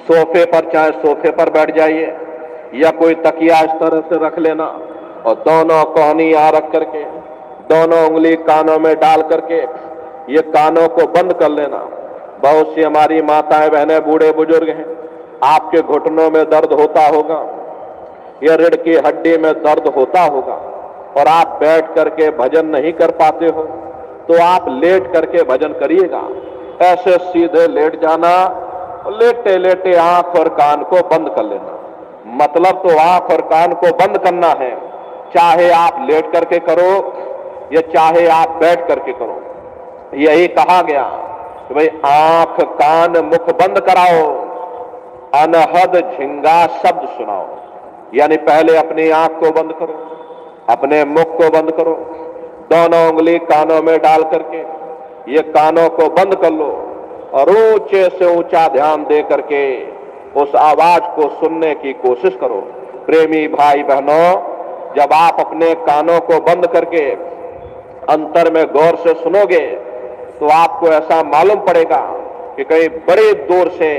सोफे पर, चाहे सोफे पर बैठ जाइए या कोई तकिया इस तरह से रख लेना और दोनों कोहनी यहां रख करके दोनों उंगली कानों में डाल करके ये कानों को बंद कर लेना। बहुत सी हमारी माताएं बहनें बूढ़े बुजुर्ग हैं, आपके घुटनों में दर्द होता होगा या रीढ़ की हड्डी में दर्द होता होगा और आप बैठ करके भजन नहीं कर पाते हो, तो आप लेट करके भजन करिएगा। ऐसे सीधे लेट जाना, लेटे लेटे आंख और कान को बंद कर लेना। मतलब तो आंख और कान को बंद करना है, चाहे आप लेट करके करो या चाहे आप बैठ करके करो। यही कहा गया कि भाई आंख कान मुख बंद कराओ, अनहद झिंगा शब्द सुनाओ। यानी पहले अपनी आंख को बंद करो, अपने मुख को बंद करो, दोनों उंगली कानों में डाल करके ये कानों को बंद कर लो और ऊंचे से ऊंचा ध्यान दे करके उस आवाज को सुनने की कोशिश करो। प्रेमी भाई बहनों, जब आप अपने कानों को बंद करके अंतर में गौर से सुनोगे तो आपको ऐसा मालूम पड़ेगा कि कहीं बड़े दूर से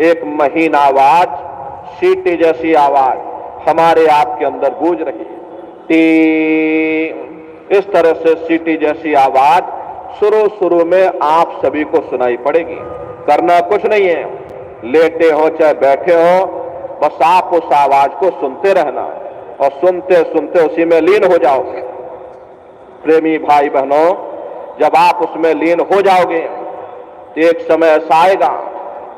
एक महीन आवाज, सीटी जैसी आवाज हमारे आपके अंदर गूंज रही है। इस तरह से सीटी जैसी आवाज शुरू में आप सभी को सुनाई पड़ेगी। करना कुछ नहीं है, लेटे हो चाहे बैठे हो, बस आप उस आवाज को सुनते रहना और सुनते सुनते उसी में लीन हो जाओगे। प्रेमी भाई बहनों, जब आप उसमें लीन हो जाओगे तो एक समय ऐसा आएगा,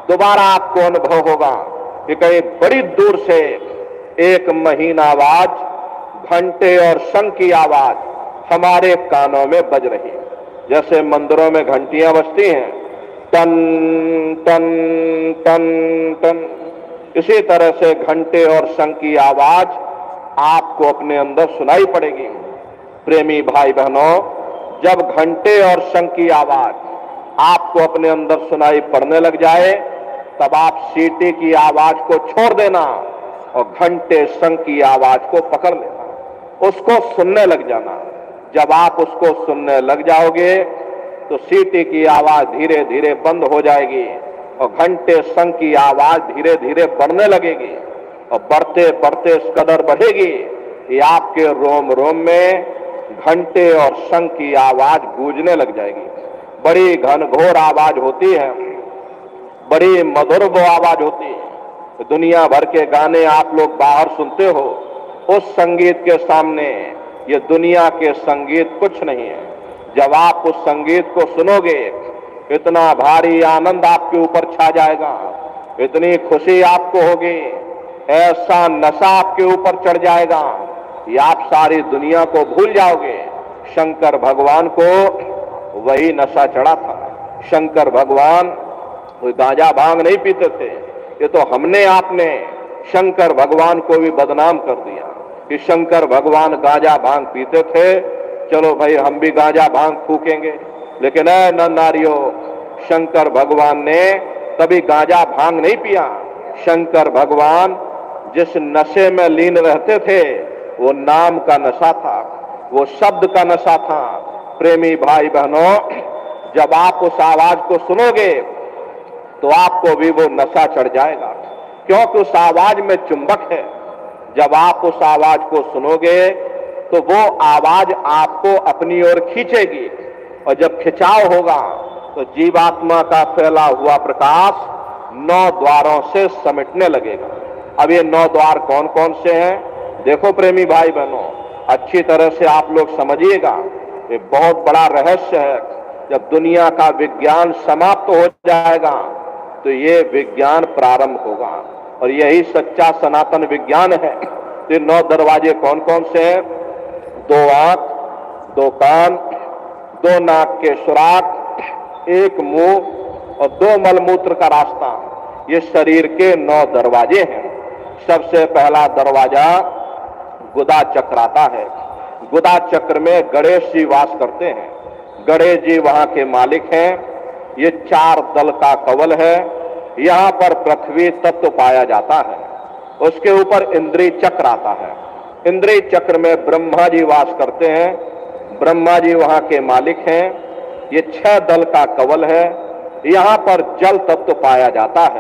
दोबारा आपको अनुभव होगा कि कहीं बड़ी दूर से एक महीन आवाज, घंटे और शंख की आवाज हमारे कानों में बज रही है। जैसे मंदिरों में घंटियां बजती हैं, टन टन टन टन, इसी तरह से घंटे और शंख की आवाज आपको अपने अंदर सुनाई पड़ेगी। प्रेमी भाई बहनों, जब घंटे और शंख की आवाज आपको अपने अंदर सुनाई पड़ने लग जाए, तब आप सीटी की आवाज को छोड़ देना और घंटे शंख की आवाज को पकड़ लेना, उसको सुनने लग जाना। जब आप उसको सुनने लग जाओगे तो सीटी की आवाज धीरे धीरे बंद हो जाएगी और घंटे शंख की आवाज धीरे धीरे बढ़ने लगेगी और बढ़ते बढ़ते इस कदर बढ़ेगी कि आपके रोम रोम में घंटे और शंख की आवाज गूंजने लग जाएगी। बड़ी घनघोर आवाज होती है, बड़ी मधुर वो आवाज होती है। दुनिया भर के गाने आप लोग बाहर सुनते हो, उस संगीत के सामने ये दुनिया के संगीत कुछ नहीं है। जब आप उस संगीत को सुनोगे, इतना भारी आनंद आपके ऊपर छा जाएगा, इतनी खुशी आपको होगी, ऐसा नशा आपके ऊपर चढ़ जाएगा कि आप सारी दुनिया को भूल जाओगे। शंकर भगवान को वही नशा चढ़ा था। शंकर भगवान कोई गांजा भांग नहीं पीते थे। ये तो हमने आपने शंकर भगवान को भी बदनाम कर दिया कि शंकर भगवान गांजा भांग पीते थे, चलो भाई हम भी गांजा भांग फूकेंगे। लेकिन न नारियों, शंकर भगवान ने कभी गांजा भांग नहीं पिया। शंकर भगवान जिस नशे में लीन रहते थे वो नाम का नशा था, वो शब्द का नशा था। प्रेमी भाई बहनों, जब आप उस आवाज को सुनोगे तो आपको भी वो नशा चढ़ जाएगा, क्योंकि उस आवाज में चुंबक है। जब आप उस आवाज को सुनोगे तो वो आवाज आपको अपनी ओर खींचेगी और जब खिंचाव होगा तो जीवात्मा का फैला हुआ प्रकाश 9 द्वारों से समेटने लगेगा। अब ये 9 द्वार कौन कौन से हैं? देखो प्रेमी भाई बहनों, अच्छी तरह से आप लोग समझिएगा, ये बहुत बड़ा रहस्य है। जब दुनिया का विज्ञान समाप्त हो जाएगा तो ये विज्ञान प्रारंभ होगा और यही सच्चा सनातन विज्ञान है। तो 9 दरवाजे कौन कौन से हैं? 2 आंख, 2 कान, 2 नाक के सुराख, 1 मुंह और 2 मलमूत्र का रास्ता, ये शरीर के 9 दरवाजे हैं। सबसे पहला दरवाजा गुदा चक्र आता है। गुदा चक्र में गणेश जी वास करते हैं। गणेश जी वहां के मालिक हैं। ये 4 दल का कवल है। यहां पर पृथ्वी तत्व पाया जाता है। उसके ऊपर इंद्रिय चक्र आता है। इंद्रिय चक्र में ब्रह्मा जी वास करते हैं। ब्रह्मा जी वहां के मालिक हैं। ये 6 दल का कवल है। यहां पर जल तत्व पाया जाता है।